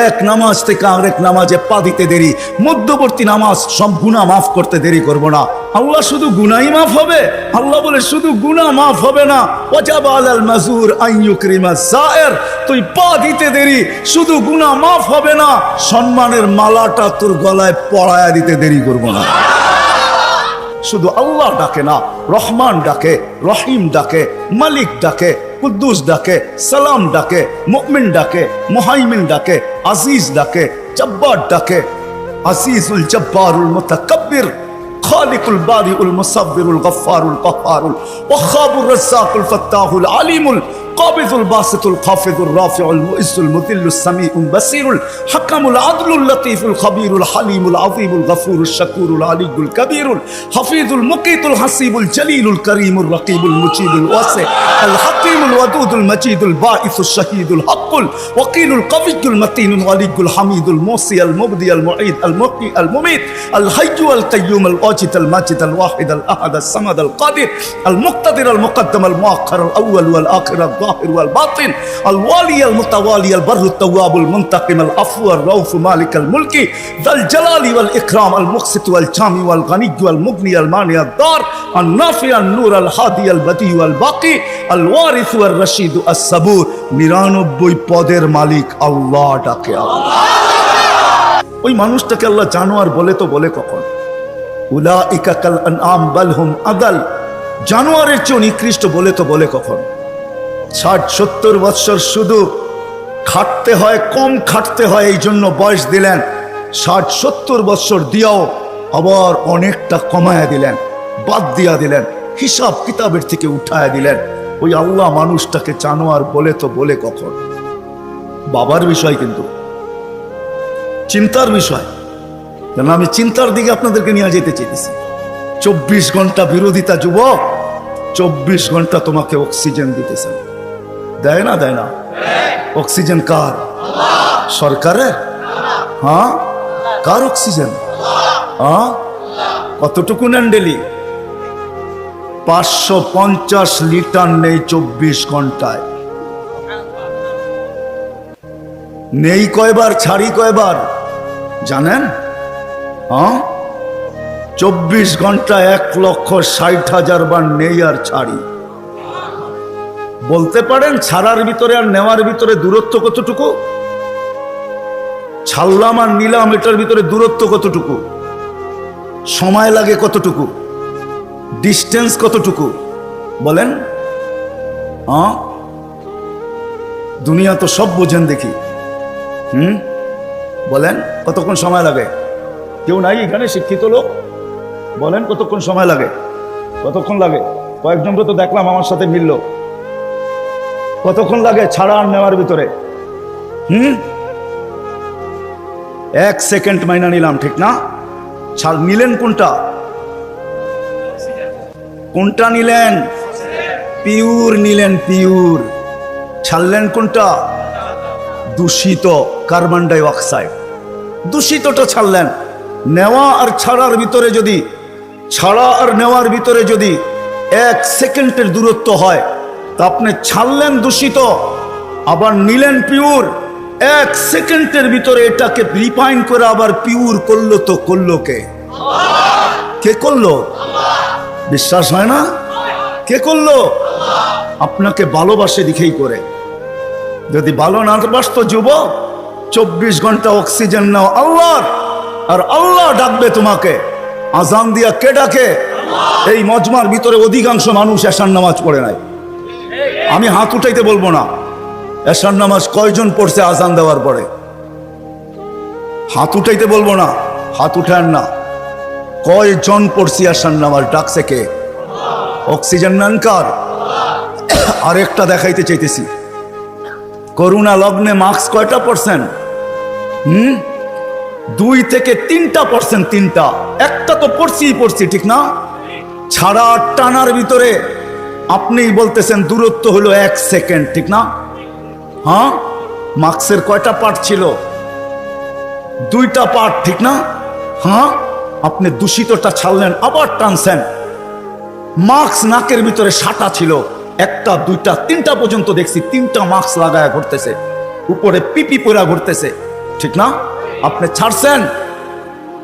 এক নামাজ থেকে আরেক নামাজে পা দিতে দেরি, মধ্যবর্তী নামাজ সব গুনাহ মাফ করতে দেরি করব না। আল্লাহ শুধু গুনাহই মাফ হবে? আল্লাহ বলে শুধু গুনাহ মাফ হবে না, ওয়াজাবা আলাল মাজুর আন ইউকরিমা যায়ের, তুই পা দিতে দেরি, শুধু গুনাহ মাফ হবে না, সম্মানের মালাটা তোর গলায় পরায়া দিতে দেরি করব না। শুধু আল্লাহ ডাকে না, রহমান ডাকে, রহিম ডাকে, মালিক ডাকে, কুদ্দুস ডাকে, সালাম ডাকে, মুমিন ডাকে, মুহাইমিন ডাকে, আজিজ ডাকে, জব্বার ডাকে। আজিজুল জব্বারুল মুতাকাব্বির, খালিকুল বারিউল মুসাব্বিরুল গফফারুল কহ্হারুল ওয়াহাবুর রাজ্জাকুল ফাত্তাহুল আলিমুল কাবিদুল বাসিতুল খাফিদুর রাফিউল মুইজ্জুল মুদিল্লুস সামিউল বাসিরুল হাকামুল আদলুল লতীফুল খবীরুল হালিমুল আযীমুল গফুরুশ শাকুরুল আলিয়ুল কবীরুল হাফিজুল মুকিতুল হাসিবুল জলিলুল করিমুর রকিবুল মুজিবুল ওয়াসি আল হাকিমুল ওয়াদুদুল মজিদুল বাঈসুশ শাহীদুল হকুল ওয়াকিলুল কবিয়ুল মতিনুল ওয়ালিয়ুল হামিদুল মুসি আল মুবদি আল মুঈদ আল মুহয়ি আল মুমীত আল হাইয়্যু আল কাইয়্যুম আল ওয়াজিদ আল মাজিদ আল ওয়াহিদ আল আহাদ আল সামাদ আল কাদির আল মুক্তাদির আল মুকদ্দম আল মুআখ্খার আল আউয়াল ওয়াল আখির আল الظاهر والباطن الوالي المتوالي البر التواب المنتقم العفو الرؤوف مالك الملك ذا الجلال والإكرام المقسط والجامع والغني والمغني المانع الضار النافع النور الهادي البديع والباقي الوارث والرشيد الصبور 99 পদের মালিক আল্লাহ ডাকে আল্লাহ। ওই মানুষটাকে আল্লাহ জানোয়ার বলে তো বলে কখন? উলাইকা কাল আনআম বাল হুম আদাল, জানোয়ারের চেয়ে নিকৃষ্ট বলে তো বলে কখন? 60-70 বছর শুধু খাটতে হয়, কম খাটতে হয়, এই জন্য বয়স দিলেন। 60-70 বছর দিয়াও আবার অনেকটা কমায়া দিলেন, বাদ দিয়া দিলেন, হিসাব কিতাবের থেকে উঠায়া দিলেন। ওই আল্লাহ মানুষটাকে জানোয়ার বলে তো বলে কখন? বাবার বিষয়, কিন্তু চিন্তার বিষয়। কেন আমি চিন্তার দিকে আপনাদেরকে নিয়ে যেতে চাইতেছি। 24 ঘন্টা বিরোধিতা যুবক, 24 ঘন্টা তোমাকে অক্সিজেন দিতেছেন। দেয় না? দেয় না? অক্সিজেন কার? সরকারের? হ্যাঁ, কার অক্সিজেন? হ্যাঁ, কতটুকু নেন ডেলি? 550 লিটার নেই 24 ঘন্টায়। নেই কয়বার, ছাড়ি কয়বার জানেন? হ্যাঁ, 24 ঘন্টা 1,60,000 বার নেই আর ছাড়ি। বলতে পারেন ছাড়ার ভিতরে আর নেওয়ার ভিতরে দূরত্ব কতটুকু? ছাড়লাম আর নিলাম, এটার ভিতরে দূরত্ব কতটুকু? সময় লাগে কতটুকু? ডিস্টেন্স কতটুকু? বলেন। হ্যাঁ, দুনিয়া তো সব বোঝেন দেখি। বলেন কতক্ষণ সময় লাগে? কেউ নাই এখানে শিক্ষিত লোক? বলেন কতক্ষণ সময় লাগে? কতক্ষণ লাগে? কয়েকজনকে তো দেখলাম আমার সাথে মিলল। কতক্ষণ লাগে ছাড়া আর নেওয়ার ভিতরে? 1 সেকেন্ড মাইনা নিলাম, ঠিক না? ছাড় নিলেন কোনটা? কোনটা নিলেন? পিওর নিলেন, পিওর। ছাড়লেন কোনটা? দূষিত কার্বন ডাই অক্সাইড, দূষিতটা ছাড়লেন। নেওয়া আর ছাড়ার ভিতরে যদি, ছাড়া আর নেওয়ার ভিতরে যদি 1 সেকেন্ডের দূরত্ব হয়, তা আপনি ছাড়লেন দূষিত, আবার নিলেন পিওর। 1 সেকেন্ডের ভিতরে এটাকে রিফাইন করে আবার পিওর করলো, তো করলো কে? কে করলো? বিশ্বাস হয় না? কে করলো? আপনাকে ভালোবাসে দিকেই করে। যদি ভালো না বাসতো যুবক, 24 ঘন্টা অক্সিজেন নাও আল্লাহর, আর আল্লাহ ডাকবে তোমাকে। আজান দিয়া কে ডাকে? এই মজমার ভিতরে অধিকাংশ মানুষ এশার নামাজ পড়ে নাই। আমি হাত উঠাইতে বলবো না, এশার নামাজ কয়জন পড়ছে আজান দেওয়ার পরে? হাত উঠাইতে বলবো না, হাত উঠান না। কয়জন পড়ছি এশার নামাজ? ডাকছে কে? অক্সিজেন নেন কার? আরেকটা দেখাইতে চাইতেছি। করোনা লগ্নে মাস্ক কয়টা পড়ছেন? 2 থেকে 3%। 3টা, একটা তো পড়ছি, ঠিক না? ছাড়া টানার ভিতরে আপনি বলতেছেন দূরত্ব হলো 1 সেকেন্ড, ঠিক না? হ্যাঁ, মাস্কের কয়টা পার্ট ছিল? 2টা পার্ট, ঠিক না? হ্যাঁ, আপনি দূষিতটা ছাড়লেন, আবার টানছেন। মাস্ক নাকের ভিতরে সাটা ছিল, 1টা 2টা 3টা পর্যন্ত দেখছি 3টা মাস্ক লাগায়া ঘুরতেছে, উপরে পিপি পরা ঘুরতেছে। ঠিক না? আপনি ছাড়ছেন,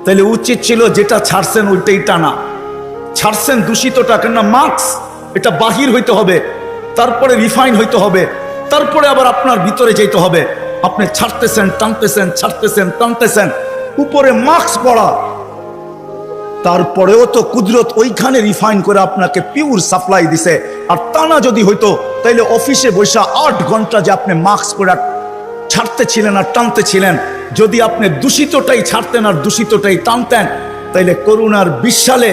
তাহলে উচিত ছিল যেটা ছাড়ছেন ওইটাই টানা। ছাড়ছেন দূষিতটা, কেননা মাস্ক এটা বাহির হইতে হবে, তারপরে রিফাইন হইতে হবে, তারপরে আবার আপনার ভিতরে যেতে হবে। আপনি ছাড়তেছেন, টানতেছেন, ছাড়তেছেন, টানতেছেন, উপরে মাস্ক পড়া, তারপরেও তো কুদরত ওইখানে রিফাইন করে আপনাকে পিওর সাপ্লাই দিছে। আর টানা যদি হইতো তাইলে অফিসে বসে 8 ঘন্টা যে আপনি মাস্ক পরে ছাড়তেছিলেন আর টানতেছিলেন, যদি আপনি দূষিতটাই ছাড়তেন আর দূষিতটাই টানতেন, তাইলে করোনার 20 সালে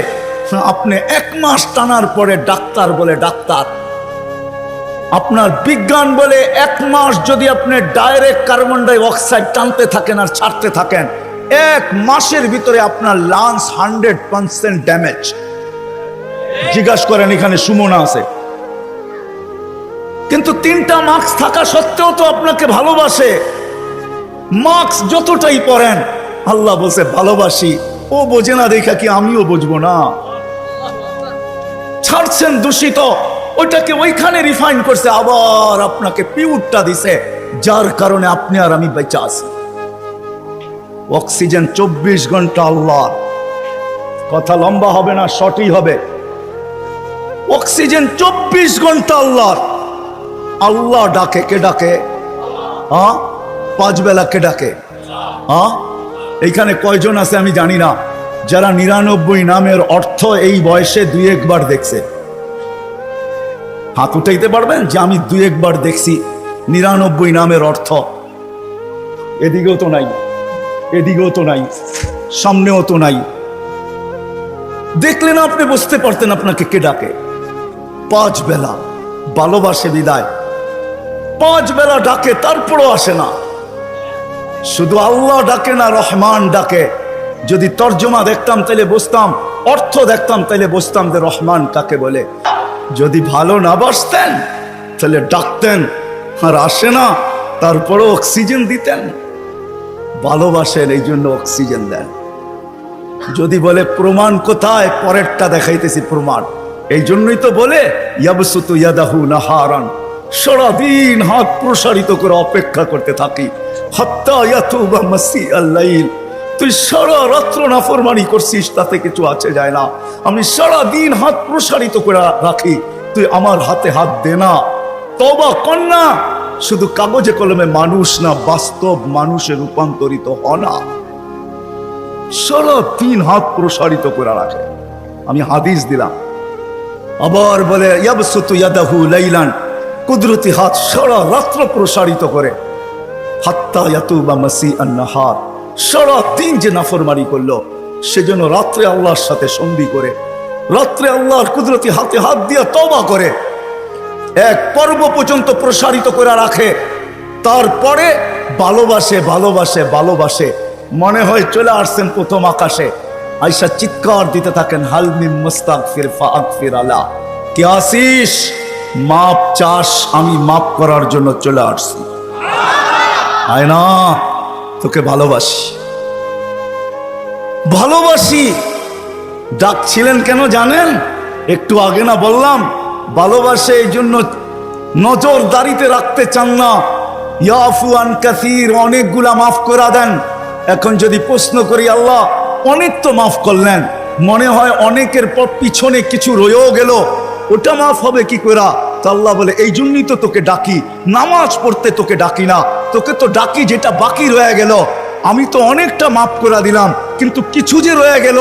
আপনি 1 মাস টানার পরে ডাক্তার বলে ডাক্তার, আপনার বিজ্ঞান বলে 1 মাস যদি আপনি ডাইরেক্ট কার্বন ডাই অক্সাইড টানতে থাকেন আর ছাড়তে থাকেন, 1 মাসের ভিতরে আপনার লাংস 100% ড্যামেজ। জিজ্ঞাসা করেন, এখানে সুমনা আছে, কিন্তু 3টা মাস্ক থাকা সত্ত্বেও তো আপনাকে ভালোবাসে। মাস্ক যতটাই পরেন, আল্লাহ বলছে ভালোবাসি, ও বোঝে না দেখা কি আমিও বুঝবো না? ছাড়ছেন দূষিত, ওইটাকে ওইখানে রিফাইন করছে, আবার আপনাকে পিউরটা দিছে, যার কারণে আপনি আর আমি বেঁচে আছি। অক্সিজেন 24 ঘন্টা আল্লাহ। কথা লম্বা হবে না, শর্টই হবে। অক্সিজেন 24 ঘন্টা আল্লাহ। আল্লাহ ডাকে, কে ডাকে? 5 বেলা কে ডাকে? এইখানে কয়জন আছে আমি জানি না, যারা 99 নামের অর্থ এই বয়সে 2-1 বার দেখছে? হাত উঠাইতে পারবেন যে আমি 2-1 বার দেখছি 99 নামের অর্থ? এদিকেও তো নাই, এদিকেও তো নাই, সামনেও তো নাই। দেখলেন আপনি বুঝতে পারতেন আপনাকে কে ডাকে। 5 বেলা ভালোবাসে বিদায়, 5 বেলা ডাকে, তারপরও আসে না। শুধু আল্লাহ ডাকে না, রহমান ডাকে। যদি তর্জমা দেখতাম তাহলে বুঝতাম, অর্থ দেখতাম তাহলে বুঝতাম যে রহমান কাকে বলে। যদি ভালো না বাসতেন তাহলে ডাকতেন আর আসে না, তারপরও অক্সিজেন দিতেন। ভালোবাসেন, এই জন্য অক্সিজেন দেন। যদি বলে প্রমাণ কোথায়, পরেরটা দেখাইতেছি প্রমাণ। এই জন্যই তো বলে ইয়াবসুতু ইয়াদাহু নাহারান, সারাদিন হাত প্রসারিত করে অপেক্ষা করতে থাকি, হাত্তা ইয়াতুবা মাসিআল লাইল। তুই সারা রাত্র নাফরমানি করছিস, তাতে কিছু আছে যায় না। আমি সারাদিন হাত প্রসারিত করে রাখি, তুই আমার হাতে হাত দে না, তওবা কর না। শুধু কাগজে কলমে মানুষ না, বাস্তব মানুষে রূপান্তরিত হ না। সারাদিন হাত প্রসারিত করে রাখে। আমি হাদিস দিলাম, আবার বলে ইয়াবসুতু ইয়াদাহু লাইলান, কুদরতি হাত সারা রাত্র প্রসারিত করে, হাত্তা ইয়াতুবা মাসিআন নাহার। সারাদিন যে নাফরমানি করলো, সেজন্য রাত্রে আল্লাহর সাথে সন্ধি করে, রাত্রে আল্লাহর কুদরতি হাতে হাত দিয়ে তওবা করে, 1 পর্ব পর্যন্ত প্রসারিত করে রাখে। তারপরে ভালোবাসে, ভালোবাসে, ভালোবাসে। মনে হয় চলে আসছেন প্রথম আকাশে, আয়েশা চিৎকার দিতে থাকেন, হাল মিন মুস্তাগফির ফাগফির আলা। কে আসিস? মাপ চাস? আমি মাপ করার জন্য চলে আসছি। আয় না, তোকে ভালোবাসি, ভালোবাসি। ডাকছিলেন কেন জানেন? একটু আগে না বললাম, ভালোবাসে এই জন্য নজরদারিতে রাখতে চান না। ইয়াফু আন কাসীর, অনেকগুলা মাফ করে দেন। এখন যদি প্রশ্ন করি, আল্লাহ অনেক তো মাফ করলেন, মনে হয় অনেকের পর পিছনে কিছু রয়েও গেল, ওটা মাফ হবে কি করে? তো আল্লাহ বলে, এই জন্যই তো তোকে ডাকি, নামাজ পড়তে তোকে ডাকি না, তোকে তো ডাকি যেটা বাকি রয়ে গেল। আমি তো অনেকটা মাফ করে দিলাম, কিন্তু কিছু যে রয়ে গেল,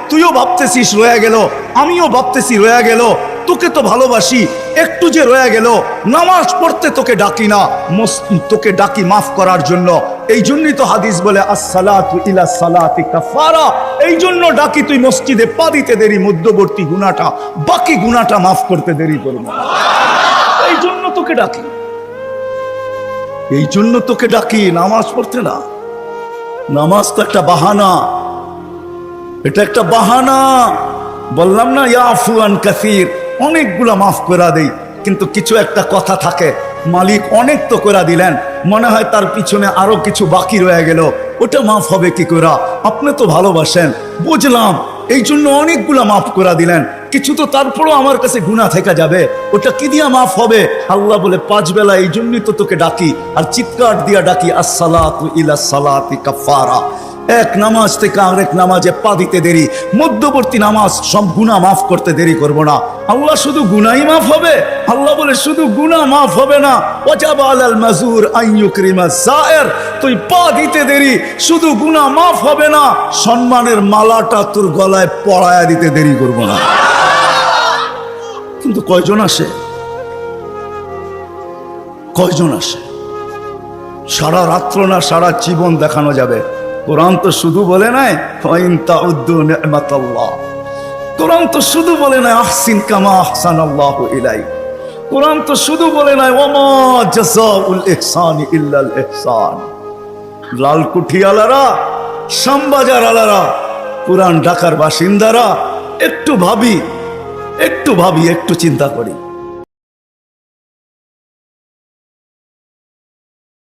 তুইও ভাবতেছিস রয়ে গেল, আমিও ভাবতেছি রয়ে গেল, তোকে তো ভালোবাসি, একটু যে রয়ে গেল, নামাজ পড়তে তোকে ডাকি না, তোকে ডাকি মাফ করার জন্য। এই জন্যই তো হাদিস বলে আসসালাতু ইলা সালাতি কাফারা। এই জন্য ডাকি, তুই মসজিদে পা দিতে দেরি, মধ্যবর্তী গুনাহটা, বাকি গুনাহটা মাফ করতে দেরি করবো। এই জন্য তোকে ডাকি, এই জন্য তোকে ডাকি, নামাজ পড়তে না। নামাজ তো একটা বাহানা, এটা একটা বাহানা। বললাম না ইয়াফু আন কাসীর, অনেকগুলা মাফ করে দেই, কিন্তু কিছু একটা কথা থাকে, মালিক অনেক তো করে দিলেন, মনে হয় তার পিছনে আরো কিছু বাকি রয়ে গেল, ওটা মাফ হবে কি করে? আপনি তো ভালোবাসেন, বুঝলাম, এই জন্য অনেকগুলা মাফ করে দিলেন। কিছু তো তারপরও আমার কাছে গুনাহ থেকে যাবে, ওটা কি দিয়া মাফ হবে? আল্লাহ বলে 5 বেলা এই জন্যই তো তোকে ডাকি আর চিৎকার দিয়া ডাকি, আসসালাতু ইলা সালাতি কাফারা। এক নামাজ থেকে আরেক নামাজে পা দিতে দেরি, মধ্যবর্তী নামাজ সব গুনাহ মাফ করতে দেরি করব না। আল্লাহ শুধু গুনাহই মাফ হবে? আল্লাহ বলে শুধু গুনাহ মাফ হবে না, ওয়াজাবা আলাল মাজুর আন ইউকরিমা যায়ের, তুই পা দিতে দেরি, শুধু গুনাহ মাফ হবে না, সম্মানের মালাটা তোর গলায় পরায়া দিতে দেরি করব না। কিন্তু কয়জন আসে? কয়জন আসে? সারা রাত্র না সারা জীবন দেখানো যাবে। কোরআন তো শুধু বলে নাই ওয়াইন তাউদ্দু নি'মাতাল্লাহ, কোরআন তো শুধু বলে নাই আহসিন কামা আহসানাল্লাহু ইলাইক, কোরআন তো শুধু বলে নাই ওয়ামা জাযাউল ইহসানি ইল্লাল ইহসান। লালকুঠি আলারা, শ্যামবাজার আলারা, পুরান ঢাকার বাসিন্দারা, একটু ভাবি, একটু চিন্তা করি।